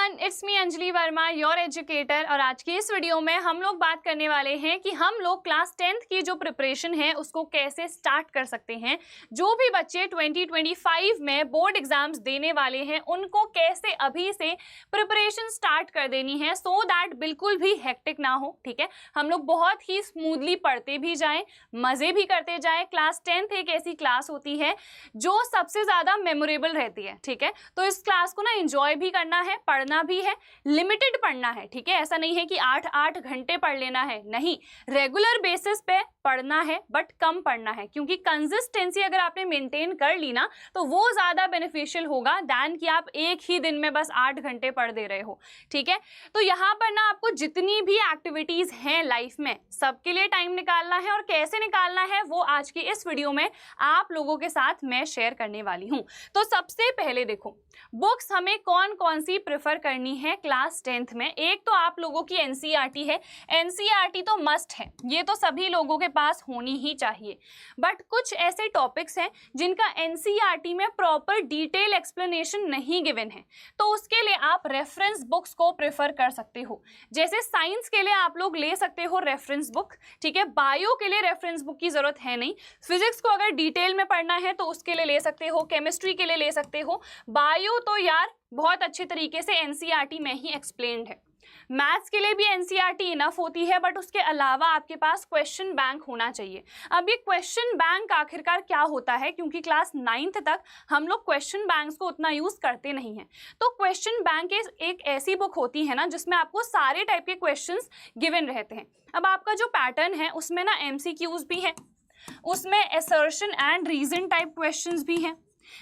Everyone, it's me Anjali Verma, your educator. और आज की इस वीडियो में हम लोग बात करने वाले हैं कि हम लोग क्लास 10th की जो प्रिपरेशन है उसको कैसे स्टार्ट कर सकते हैं। जो भी बच्चे 2025 में बोर्ड एग्जाम्स देने वाले हैं उनको कैसे अभी से प्रिपरेशन स्टार्ट कर देनी है सो दैट बिल्कुल भी हेक्टिक ना हो। ठीक है, हम लोग बहुत ही स्मूथली पढ़ते भी जाएं, मजे भी करते जाएं। क्लास 10th एक ऐसी क्लास होती है जो सबसे ज्यादा मेमोरेबल रहती है। ठीक है, तो इस क्लास को ना एंजॉय भी करना है, पढ़ना भी है, लिमिटेड पढ़ना है। ठीक है, ऐसा नहीं है कि 8-8 घंटे पढ़ लेना है, नहीं, रेगुलर बेसिस पे पढ़ना है बट कम पढ़ना है, क्योंकि कंसिस्टेंसी अगर आपने मेंटेन कर ली ना तो वो ज्यादा बेनिफिशियल होगा दैन कि आप एक ही दिन में बस 8 घंटे पढ़ दे रहे हो। ठीक है, तो यहाँ पर ना आपको जितनी भी एक्टिविटीज हैं लाइफ में सबके लिए टाइम निकालना है, और कैसे निकालना है वो आज की इस वीडियो में आप लोगों के साथ मैं शेयर करने वाली हूँ। तो सबसे पहले देखो, बुक्स हमें कौन कौन सी प्रेफर करनी है क्लास 10th में। एक तो आप लोगों की एनसीईआरटी है, एनसीईआरटी तो मस्ट है, ये तो सभी लोगों के पास होनी ही चाहिए। बट कुछ ऐसे टॉपिक्स हैं जिनका एनसीईआरटी में प्रॉपर डिटेल एक्सप्लेनेशन नहीं गिवन है, तो उसके लिए आप रेफरेंस बुक्स को प्रेफर कर सकते हो। जैसे साइंस के लिए आप लोग ले सकते हो रेफरेंस बुक। ठीक है, बायो के लिए रेफरेंस बुक की जरूरत है नहीं। फिजिक्स को अगर डिटेल में पढ़ना है तो उसके लिए ले सकते हो, केमिस्ट्री के लिए ले सकते हो। बायो तो यार बहुत अच्छे तरीके से एनसीईआरटी में ही एक्सप्लेन्ड है। मैथ्स के लिए भी एनसीईआरटी इनफ होती है, बट उसके अलावा आपके पास क्वेश्चन बैंक होना चाहिए। अब ये क्वेश्चन बैंक आखिरकार क्या होता है, क्योंकि क्लास 9th तक हम लोग क्वेश्चन बैंक्स को उतना यूज करते नहीं हैं। तो क्वेश्चन बैंक एक ऐसी बुक होती है ना जिसमें आपको सारे टाइप के क्वेश्चंस गिवन रहते हैं। अब आपका जो पैटर्न है उसमें ना एमसीक्यूज भी है, उसमें assertion and reason type questions भी हैं,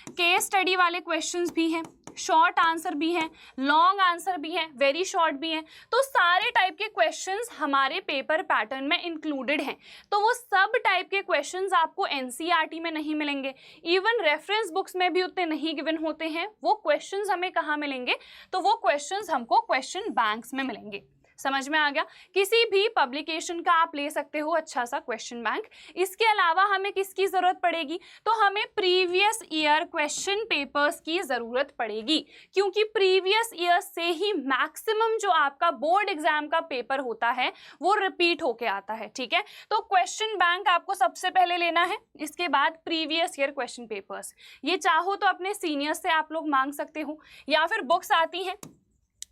केस स्टडी वाले क्वेश्चंस भी हैं, शॉर्ट आंसर भी हैं, लॉन्ग आंसर भी हैं, वेरी शॉर्ट भी हैं। तो सारे टाइप के क्वेश्चंस हमारे पेपर पैटर्न में इंक्लूडेड हैं। तो वो सब टाइप के क्वेश्चंस आपको एनसीईआरटी में नहीं मिलेंगे, इवन रेफरेंस बुक्स में भी उतने नहीं गिवन होते हैं। वो क्वेश्चंस हमें कहाँ मिलेंगे, तो वो क्वेश्चंस हमको क्वेश्चन बैंक्स में मिलेंगे। समझ में आ गया? किसी भी पब्लिकेशन का आप ले सकते हो अच्छा सा क्वेश्चन बैंक। इसके अलावा हमें किसकी जरूरत पड़ेगी, तो हमें प्रीवियस ईयर क्वेश्चन पेपर्स की जरूरत पड़ेगी, क्योंकि प्रीवियस ईयर से ही मैक्सिमम जो आपका बोर्ड एग्जाम का पेपर होता है वो रिपीट होके आता है। ठीक है, तो क्वेश्चन बैंक आपको सबसे पहले लेना है, इसके बाद प्रीवियस ईयर क्वेश्चन पेपर्स। ये चाहो तो अपने सीनियर्स से आप लोग मांग सकते हो, या फिर बुक्स आती हैं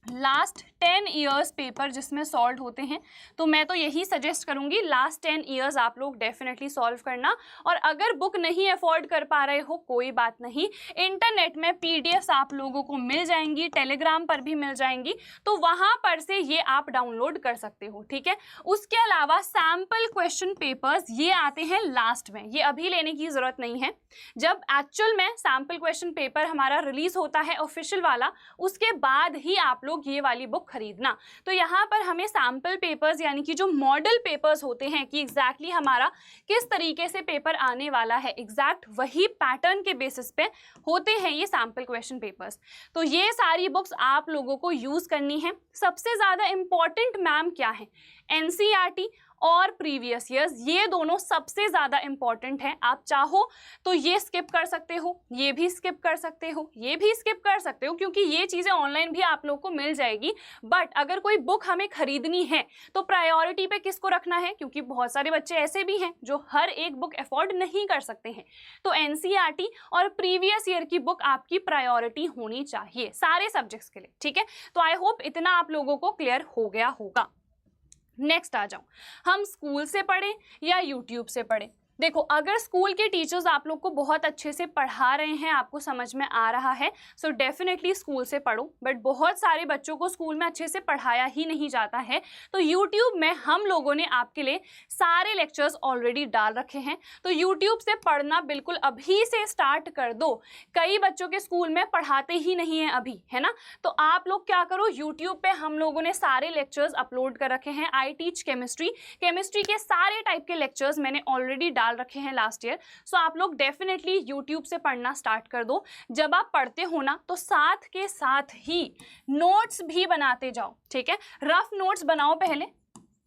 लास्ट 10 ईयर्स पेपर जिसमें सॉल्व होते हैं, तो मैं तो यही सजेस्ट करूंगी लास्ट 10 ईयर्स आप लोग डेफिनेटली सॉल्व करना। और अगर बुक नहीं अफोर्ड कर पा रहे हो कोई बात नहीं, इंटरनेट में पीडीएफ्स आप लोगों को मिल जाएंगी, टेलीग्राम पर भी मिल जाएंगी, तो वहां पर से ये आप डाउनलोड कर सकते हो। ठीक है, उसके अलावा सैम्पल क्वेश्चन पेपर्स ये आते हैं लास्ट में, ये अभी लेने की जरूरत नहीं है। जब एक्चुअल में सैम्पल क्वेश्चन पेपर हमारा रिलीज होता है ऑफिशियल वाला, उसके बाद ही आप लोग ये वाली बुक खरीदना। तो यहाँ पर हमें सैम्पल पेपर्स यानी कि जो मॉडल पेपर्स होते हैं कि एग्जैक्टली हमारा किस तरीके से पेपर आने वाला है, एग्जैक्ट वही पैटर्न के बेसिस पे होते हैं ये सैम्पल क्वेश्चन पेपर्स। तो ये सारी बुक्स आप लोगों को यूज करनी है। सबसे ज्यादा इंपॉर्टेंट मैम क्या है, एनसीईआरटी और प्रीवियस ईयर्स, ये दोनों सबसे ज्यादा इंपॉर्टेंट है। आप चाहो तो ये स्किप कर सकते हो, ये भी स्किप कर सकते हो, ये भी स्किप कर सकते हो, क्योंकि ये चीजें ऑनलाइन भी आप लोग को मिल जाएगी। बट अगर कोई बुक हमें खरीदनी है तो प्रायोरिटी पे किसको रखना है, क्योंकि बहुत सारे बच्चे ऐसे भी हैं जो हर एक बुक अफोर्ड नहीं कर सकते हैं। तो एनसीईआरटी और प्रीवियस ईयर की बुक आपकी प्रायोरिटी होनी चाहिए सारे सब्जेक्ट्स के लिए। ठीक है, तो आई होप इतना आप लोगों को क्लियर हो गया होगा। नेक्स्ट आ जाऊं, हम स्कूल से पढ़ें या यूट्यूब से पढ़ें। देखो, अगर स्कूल के टीचर्स आप लोग को बहुत अच्छे से पढ़ा रहे हैं, आपको समझ में आ रहा है, सो डेफिनेटली स्कूल से पढ़ो। बट बहुत सारे बच्चों को स्कूल में अच्छे से पढ़ाया ही नहीं जाता है, तो यूट्यूब में हम लोगों ने आपके लिए सारे लेक्चर्स ऑलरेडी डाल रखे हैं। तो यूट्यूब से पढ़ना बिल्कुल अभी से स्टार्ट कर दो। कई बच्चों के स्कूल में पढ़ाते ही नहीं है अभी, है ना, तो आप लोग क्या करो, यूट्यूब पे हम लोगों ने सारे लेक्चर्स अपलोड कर रखे हैं। आई टीच केमिस्ट्री, केमिस्ट्री के सारे टाइप के लेक्चर्स मैंने ऑलरेडी डाल रखे हैं लास्ट ईयर। सो आप लोग डेफिनेटली यूट्यूब से पढ़ना स्टार्ट कर दो। जब आप पढ़ते हो ना तो साथ के साथ ही नोट्स भी बनाते जाओ। ठीक है, रफ नोट्स बनाओ पहले,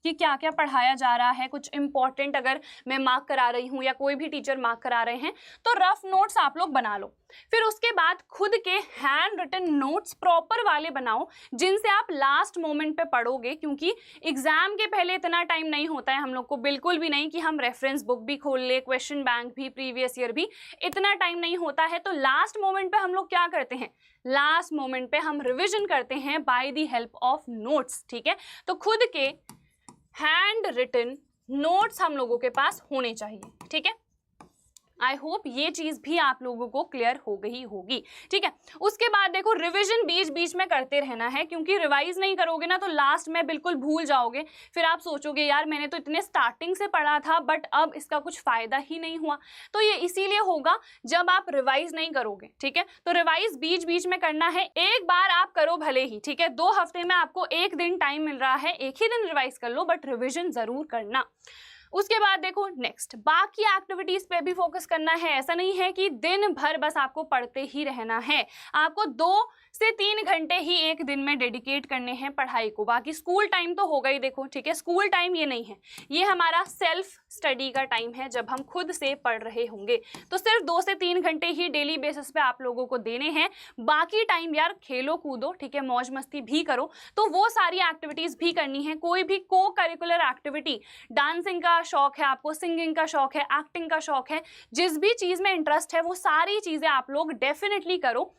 कि क्या क्या पढ़ाया जा रहा है, कुछ इंपॉर्टेंट अगर मैं मार्क करा रही हूँ या कोई भी टीचर मार्क करा रहे हैं तो रफ नोट्स आप लोग बना लो। फिर उसके बाद खुद के हैंड रिटन नोट्स प्रॉपर वाले बनाओ जिनसे आप लास्ट मोमेंट पे पढ़ोगे, क्योंकि एग्जाम के पहले इतना टाइम नहीं होता है हम लोग को, बिल्कुल भी नहीं कि हम रेफरेंस बुक भी खोल ले, क्वेश्चन बैंक भी, प्रीवियस ईयर भी, इतना टाइम नहीं होता है। तो लास्ट मोमेंट पे हम लोग क्या करते हैं, लास्ट मोमेंट पे हम रिविजन करते हैं by the help of notes. ठीक है, तो खुद के हैंड रिटन नोट्स हम लोगों के पास होने चाहिए। ठीक है, आई होप ये चीज भी आप लोगों को क्लियर हो गई होगी। ठीक है, उसके बाद देखो रिवीजन बीच बीच में करते रहना है, क्योंकि रिवाइज नहीं करोगे ना तो लास्ट में बिल्कुल भूल जाओगे, फिर आप सोचोगे यार मैंने तो इतने स्टार्टिंग से पढ़ा था बट अब इसका कुछ फायदा ही नहीं हुआ। तो ये इसीलिए होगा जब आप रिवाइज नहीं करोगे। ठीक है, तो रिवाइज बीच बीच में करना है, एक बार आप करो भले ही। ठीक है, 2 हफ्ते में आपको 1 दिन टाइम मिल रहा है, एक ही दिन रिवाइज कर लो बट रिविजन जरूर करना। उसके बाद देखो नेक्स्ट बाकी एक्टिविटीज पे भी फोकस करना है। ऐसा नहीं है कि दिन भर बस आपको पढ़ते ही रहना है, आपको 2 से 3 घंटे ही एक दिन में डेडिकेट करने हैं पढ़ाई को। बाकी स्कूल टाइम तो होगा ही देखो। ठीक है, स्कूल टाइम ये नहीं है, ये हमारा सेल्फ स्टडी का टाइम है जब हम खुद से पढ़ रहे होंगे। तो सिर्फ 2 से 3 घंटे ही डेली बेसिस पे आप लोगों को देने हैं, बाकी टाइम यार खेलो कूदो, ठीक है, मौज मस्ती भी करो। तो वो सारी एक्टिविटीज भी करनी है, कोई भी को करिकुलर एक्टिविटी, डांसिंग का शौक है आपको, सिंगिंग का शौक है, एक्टिंग का शौक है, जिस भी चीज में इंटरेस्ट है वो सारी चीजें आप लोग डेफिनेटली करो,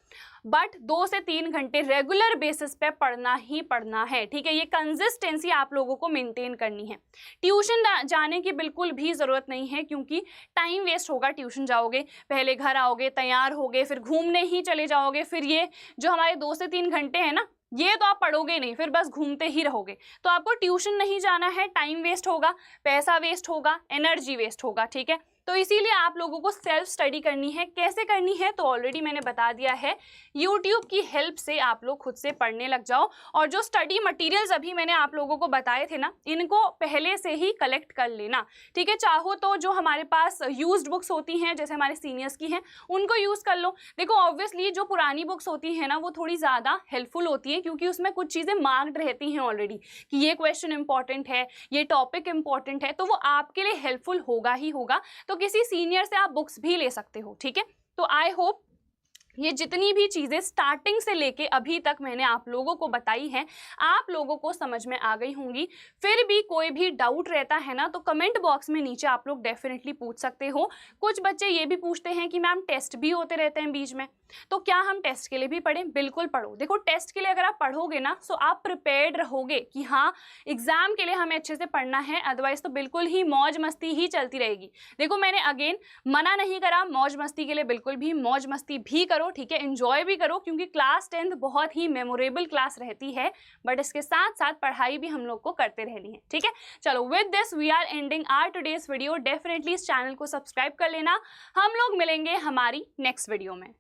बट 2 से 3 घंटे रेगुलर बेसिस पे पढ़ना ही पढ़ना है। ठीक है, ये कंसिस्टेंसी आप लोगों को मेंटेन करनी है। ट्यूशन जाने की बिल्कुल भी जरूरत नहीं है, क्योंकि टाइम वेस्ट होगा। ट्यूशन जाओगे, पहले घर आओगे, तैयार होगे, फिर घूमने ही चले जाओगे, फिर ये जो हमारे 2 से 3 घंटे हैं ना, ये तो आप पढ़ोगे नहीं, फिर बस घूमते ही रहोगे। तो आपको ट्यूशन नहीं जाना है, टाइम वेस्ट होगा, पैसा वेस्ट होगा, एनर्जी वेस्ट होगा। ठीक है, तो इसीलिए आप लोगों को सेल्फ स्टडी करनी है। कैसे करनी है तो ऑलरेडी मैंने बता दिया है, यूट्यूब की हेल्प से आप लोग खुद से पढ़ने लग जाओ, और जो स्टडी मटेरियल्स अभी मैंने आप लोगों को बताए थे ना, इनको पहले से ही कलेक्ट कर लेना। ठीक है, चाहो तो जो हमारे पास यूज्ड बुक्स होती हैं, जैसे हमारे सीनियर्स की हैं, उनको यूज़ कर लो। देखो ऑब्वियसली जो पुरानी बुक्स होती हैं ना, वो थोड़ी ज़्यादा हेल्पफुल होती हैं, क्योंकि उसमें कुछ चीज़ें मार्क्ड रहती हैं ऑलरेडी कि ये क्वेश्चन इंपॉर्टेंट है, ये टॉपिक इंपॉर्टेंट है, तो वो आपके लिए हेल्पफुल होगा ही होगा। तो किसी सीनियर से आप बुक्स भी ले सकते हो। ठीक है, तो आई होप ये जितनी भी चीज़ें स्टार्टिंग से लेके अभी तक मैंने आप लोगों को बताई हैं, आप लोगों को समझ में आ गई होंगी। फिर भी कोई भी डाउट रहता है ना, तो कमेंट बॉक्स में नीचे आप लोग डेफिनेटली पूछ सकते हो। कुछ बच्चे ये भी पूछते हैं कि मैम टेस्ट भी होते रहते हैं बीच में, तो क्या हम टेस्ट के लिए भी पढ़ें? बिल्कुल पढ़ो। देखो टेस्ट के लिए अगर आप पढ़ोगे ना, तो आप प्रिपेयर्ड रहोगे कि हाँ एग्जाम के लिए हमें अच्छे से पढ़ना है, अदरवाइज तो बिल्कुल ही मौज मस्ती ही चलती रहेगी। देखो मैंने अगेन मना नहीं करा मौज मस्ती के लिए, बिल्कुल भी मौज मस्ती भी करो। ठीक है, एंजॉय भी करो, क्योंकि क्लास 10th बहुत ही मेमोरेबल क्लास रहती है, बट इसके साथ साथ पढ़ाई भी हम लोग को करते रहनी है। ठीक है, चलो with this we are ending our today's video. Definitely इस चैनल को सब्सक्राइब कर लेना। हम लोग मिलेंगे हमारी नेक्स्ट वीडियो में।